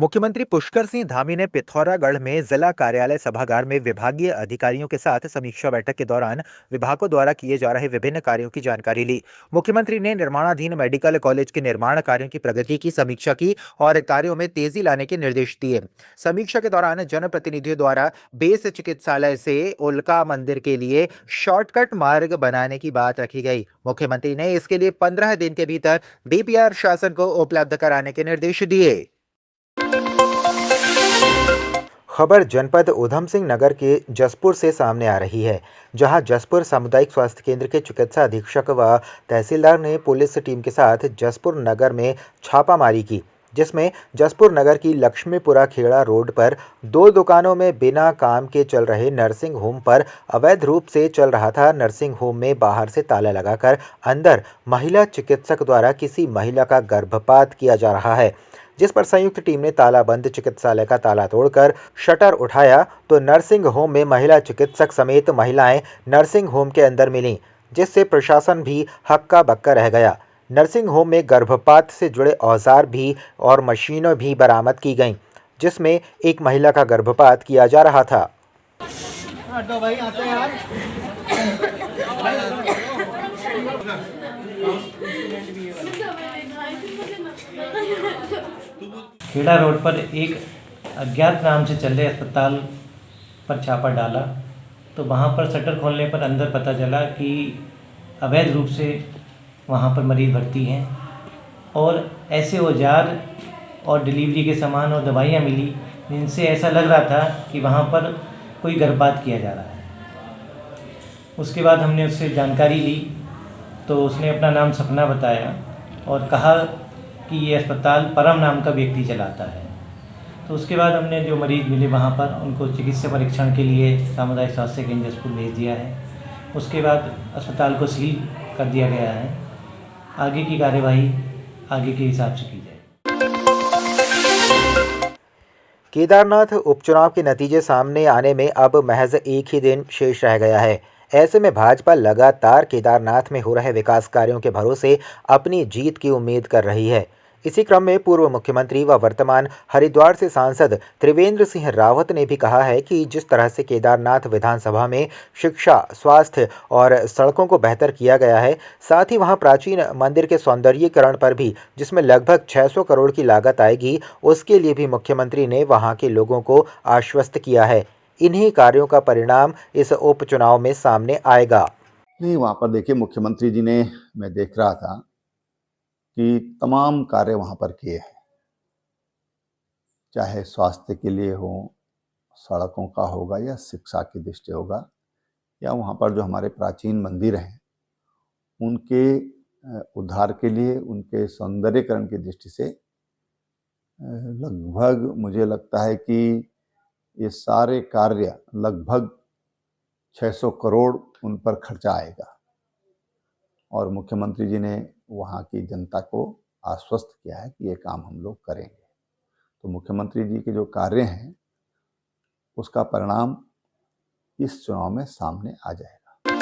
मुख्यमंत्री पुष्कर सिंह धामी ने पिथौरागढ़ में जिला कार्यालय सभागार में विभागीय अधिकारियों के साथ समीक्षा बैठक के दौरान विभागों द्वारा किए जा रहे विभिन्न कार्यों की जानकारी ली। मुख्यमंत्री ने निर्माणाधीन मेडिकल कॉलेज के निर्माण कार्यों की प्रगति की समीक्षा की और कार्यों में तेजी लाने के निर्देश दिए। समीक्षा के दौरान जनप्रतिनिधियों द्वारा बेस चिकित्सालय से उल्का मंदिर के लिए शॉर्टकट मार्ग बनाने की बात रखी गई। मुख्यमंत्री ने इसके लिए 15 दिन के भीतर डीपीआर शासन को उपलब्ध कराने के निर्देश दिए। खबर जनपद उधम सिंह नगर के जसपुर से सामने आ रही है, जहां जसपुर सामुदायिक स्वास्थ्य केंद्र के चिकित्सा अधीक्षक व तहसीलदार ने पुलिस टीम के साथ जसपुर नगर में छापामारी की, जिसमें जसपुर नगर की लक्ष्मीपुरा खेड़ा रोड पर 2 दुकानों में बिना काम के चल रहे नर्सिंग होम पर अवैध रूप से चल रहा था। नर्सिंग होम में बाहर से ताला लगाकर अंदर महिला चिकित्सक द्वारा किसी महिला का गर्भपात किया जा रहा है, जिस पर संयुक्त टीम ने तालाबंद चिकित्सालय का ताला तोड़कर शटर उठाया तो नर्सिंग होम में महिला चिकित्सक समेत महिलाएं नर्सिंग होम के अंदर मिलीं, जिससे प्रशासन भी हक्का बक्का रह गया। नर्सिंग होम में गर्भपात से जुड़े औजार भी और मशीनें भी बरामद की गईं, जिसमें एक महिला का गर्भपात किया जा रहा था। खेड़ा रोड पर एक अज्ञात नाम से चल रहे अस्पताल पर छापा डाला तो वहाँ पर शटर खोलने पर अंदर पता चला कि अवैध रूप से वहाँ पर मरीज़ भर्ती हैं और ऐसे औजार और डिलीवरी के सामान और दवाइयाँ मिली जिनसे ऐसा लग रहा था कि वहाँ पर कोई गर्भपात किया जा रहा है। उसके बाद हमने उससे जानकारी ली तो उसने अपना नाम सपना बताया और कहा कि ये अस्पताल परम नाम का व्यक्ति चलाता है। तो उसके बाद हमने जो मरीज़ मिले वहाँ पर उनको चिकित्सा परीक्षण के लिए सामुदायिक स्वास्थ्य केंद्र जसपुर भेज दिया है। उसके बाद अस्पताल को सील कर दिया गया है। आगे की कार्यवाही आगे के हिसाब से की जाए। केदारनाथ उपचुनाव के नतीजे सामने आने में अब महज एक ही दिन शेष रह गया है। ऐसे में भाजपा लगातार केदारनाथ में हो रहे विकास कार्यों के भरोसे अपनी जीत की उम्मीद कर रही है। इसी क्रम में पूर्व मुख्यमंत्री व वर्तमान हरिद्वार से सांसद त्रिवेंद्र सिंह रावत ने भी कहा है कि जिस तरह से केदारनाथ विधानसभा में शिक्षा, स्वास्थ्य और सड़कों को बेहतर किया गया है, साथ ही वहां प्राचीन मंदिर के सौंदर्यीकरण पर भी जिसमें लगभग 600 करोड़ की लागत आएगी, उसके लिए भी मुख्यमंत्री ने वहां के लोगों को आश्वस्त किया है। इन्हीं कार्यों का परिणाम इस उपचुनाव में सामने आएगा। नहीं, वहाँ पर देखिए मुख्यमंत्री जी ने, मैं देख रहा था कि तमाम कार्य वहाँ पर किए हैं, चाहे स्वास्थ्य के लिए हो, सड़कों का होगा या शिक्षा की दृष्टि होगा, या वहाँ पर जो हमारे प्राचीन मंदिर हैं उनके उद्धार के लिए, उनके सौंदर्यीकरण की दृष्टि से लगभग मुझे लगता है कि ये सारे कार्य लगभग 600 करोड़ उन पर खर्चा आएगा। और मुख्यमंत्री जी ने वहाँ की जनता को आश्वस्त किया है कि ये काम हम लोग करेंगे। तो मुख्यमंत्री जी के जो कार्य हैं उसका परिणाम इस चुनाव में सामने आ जाएगा।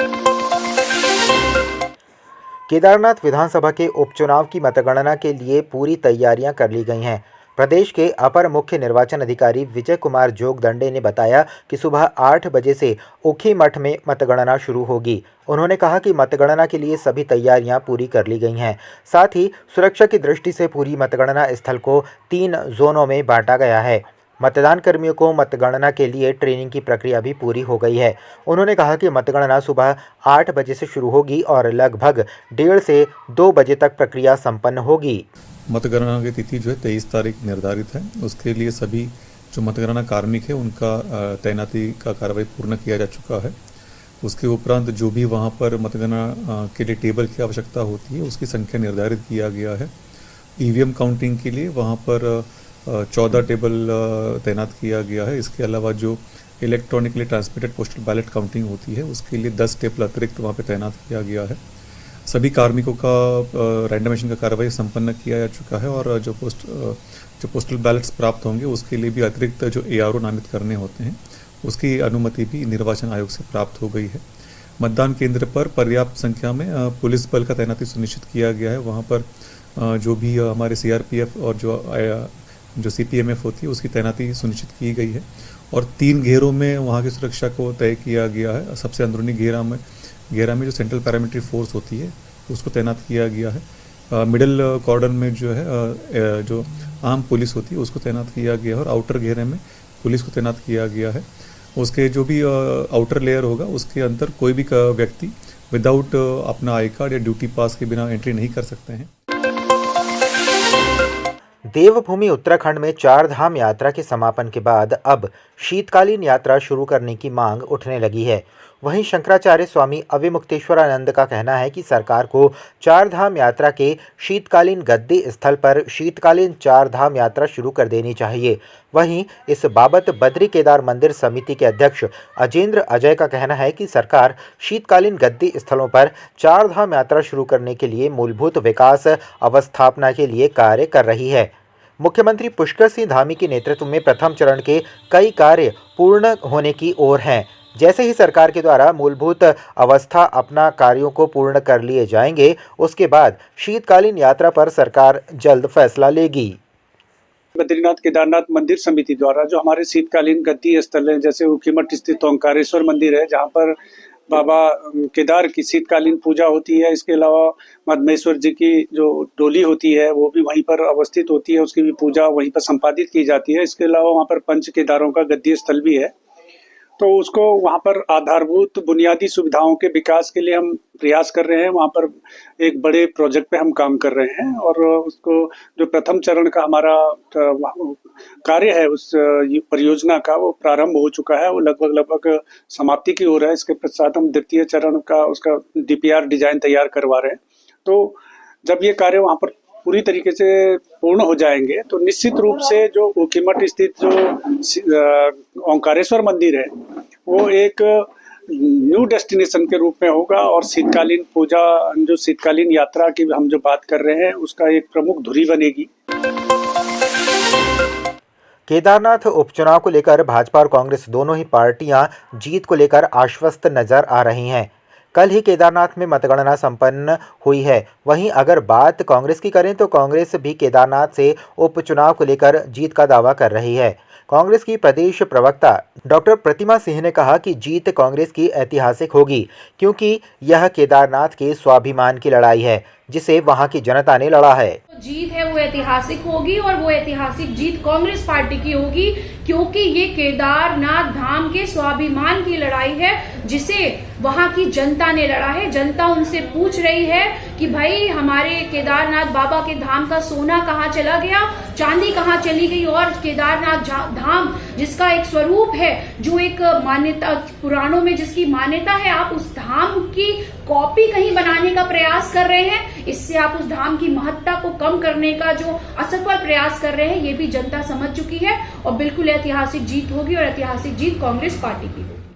केदारनाथ विधानसभा के उपचुनाव की मतगणना के लिए पूरी तैयारियां कर ली गई हैं। प्रदेश के अपर मुख्य निर्वाचन अधिकारी विजय कुमार जोगदंडे ने बताया कि सुबह 8 बजे से ऊखीमठ में मतगणना शुरू होगी। उन्होंने कहा कि मतगणना के लिए सभी तैयारियां पूरी कर ली गई हैं। साथ ही सुरक्षा की दृष्टि से पूरी मतगणना स्थल को 3 जोनों में बांटा गया है। मतदान कर्मियों को मतगणना के लिए ट्रेनिंग की प्रक्रिया भी पूरी हो गई है। उन्होंने कहा कि मतगणना सुबह 8 बजे से शुरू होगी और लगभग 1:30 से 2 बजे तक प्रक्रिया संपन्न होगी। मतगणना की तिथि जो है 23 तारीख निर्धारित है। उसके लिए सभी जो मतगणना कार्मिक है उनका तैनाती का कार्रवाई पूर्ण किया जा चुका है। उसके उपरांत जो भी वहाँ पर मतगणना के लिए टेबल की आवश्यकता होती है उसकी संख्या निर्धारित किया गया है। ईवीएम काउंटिंग के लिए वहाँ पर 14 टेबल तैनात किया गया है। इसके अलावा जो electronically transmitted postal ballot counting होती है उसके लिए 10 टेबल अतिरिक्त वहाँ पर तैनात किया गया है। सभी कार्मिकों का रैंडमाइजेशन का कार्रवाई संपन्न किया जा चुका है और जो पोस्टल बैलेट्स प्राप्त होंगे उसके लिए भी अतिरिक्त जो एआरओ नामित करने होते हैं उसकी अनुमति भी निर्वाचन आयोग से प्राप्त हो गई है। मतदान केंद्र पर पर्याप्त संख्या में पुलिस बल का तैनाती सुनिश्चित किया गया है। वहाँ पर जो भी हमारे सीआरपीएफ और जो जो CPMF होती है उसकी तैनाती सुनिश्चित की गई है और 3 घेरों में वहाँ की सुरक्षा को तय किया गया है। सबसे अंदरूनी घेरा में जो सेंट्रल पैरामिलिट्री फोर्स होती है उसको तैनात किया गया है। मिडिल कॉर्डन में जो है जो आम पुलिस होती है उसको तैनात किया गया है और आउटर घेरे में पुलिस को तैनात किया गया है। उसके जो भी आउटर लेयर होगा उसके अंदर कोई भी व्यक्ति विदाउट अपना आई कार्ड या ड्यूटी पास के बिना एंट्री नहीं कर सकते हैं। देवभूमि उत्तराखंड में 4 धाम यात्रा के समापन के बाद अब शीतकालीन यात्रा शुरू करने की मांग उठने लगी है। वहीं शंकराचार्य स्वामी अविमुक्तेश्वरानंद का कहना है कि सरकार को 4 धाम यात्रा के शीतकालीन गद्दी स्थल पर शीतकालीन 4 धाम यात्रा शुरू कर देनी चाहिए। वहीं इस बाबत बद्री केदार मंदिर समिति के अध्यक्ष अजेंद्र अजय का कहना है कि सरकार शीतकालीन गद्दी स्थलों पर 4 धाम यात्रा शुरू करने के लिए मूलभूत विकास अवस्थापना के लिए कार्य कर रही है। मुख्यमंत्री पुष्कर सिंह धामी के नेतृत्व में प्रथम चरण के कई कार्य पूर्ण होने की ओर हैं। जैसे ही सरकार के द्वारा मूलभूत अवस्था अपना कार्यों को पूर्ण कर लिए जाएंगे, उसके बाद शीतकालीन यात्रा पर सरकार जल्द फैसला लेगी। बद्रीनाथ केदारनाथ मंदिर समिति द्वारा जो हमारे शीतकालीन गद्दी स्थल हैं, जैसे ऊखीमठ स्थित ओंकारेश्वर मंदिर है जहाँ पर बाबा केदार की शीतकालीन पूजा होती है। इसके अलावा मदमेश्वर जी की जो डोली होती है वो भी वहीं पर अवस्थित होती है, उसकी भी पूजा वहीं पर संपादित की जाती है। इसके अलावा वहाँ पर पंच केदारों का गद्दी स्थल भी है, तो उसको वहाँ पर आधारभूत बुनियादी सुविधाओं के विकास के लिए हम प्रयास कर रहे हैं। वहाँ पर एक बड़े प्रोजेक्ट पे हम काम कर रहे हैं और उसको जो प्रथम चरण का हमारा कार्य है उस परियोजना का वो प्रारंभ हो चुका है, वो लगभग समाप्ति की ओर है। इसके पश्चात हम द्वितीय चरण का उसका DPR डिजाइन तैयार करवा रहे हैं। तो जब ये कार्य वहाँ पर पूरी तरीके से पूर्ण हो जाएंगे तो निश्चित रूप से जो ऊखीमठ स्थित जो ओंकारेश्वर मंदिर है वो एक न्यू डेस्टिनेशन के रूप में होगा और शीतकालीन पूजा जो शीतकालीन यात्रा की हम जो बात कर रहे हैं उसका एक प्रमुख धुरी बनेगी। केदारनाथ उपचुनाव को लेकर भाजपा और कांग्रेस दोनों ही पार्टियां जीत को लेकर आश्वस्त नजर आ रही हैं। कल ही केदारनाथ में मतगणना संपन्न हुई है। वहीं अगर बात कांग्रेस की करें तो कांग्रेस भी केदारनाथ से उपचुनाव को लेकर जीत का दावा कर रही है। कांग्रेस की प्रदेश प्रवक्ता डॉक्टर प्रतिमा सिंह ने कहा कि जीत कांग्रेस की ऐतिहासिक होगी, क्योंकि यह केदारनाथ के स्वाभिमान की लड़ाई है जिसे वहां की जनता ने लड़ा है। जीत है वो ऐतिहासिक होगी और वो ऐतिहासिक जीत कांग्रेस पार्टी की होगी, क्योंकि ये केदारनाथ धाम के स्वाभिमान की लड़ाई है जिसे वहां की जनता ने लड़ा है। जनता उनसे पूछ रही है कि भाई हमारे केदारनाथ बाबा के धाम का सोना कहाँ चला गया, चांदी कहाँ चली गई, और केदारनाथ धाम जिसका एक स्वरूप है, जो एक मान्यता पुराणों में जिसकी मान्यता है, आप उस धाम की कॉपी कहीं बनाने का प्रयास कर रहे हैं। इससे आप उस धाम की महत्ता को कम करने का जो असफल प्रयास कर रहे हैं, ये भी जनता समझ चुकी है और बिल्कुल ऐतिहासिक जीत होगी और ऐतिहासिक जीत कांग्रेस पार्टी की होगी।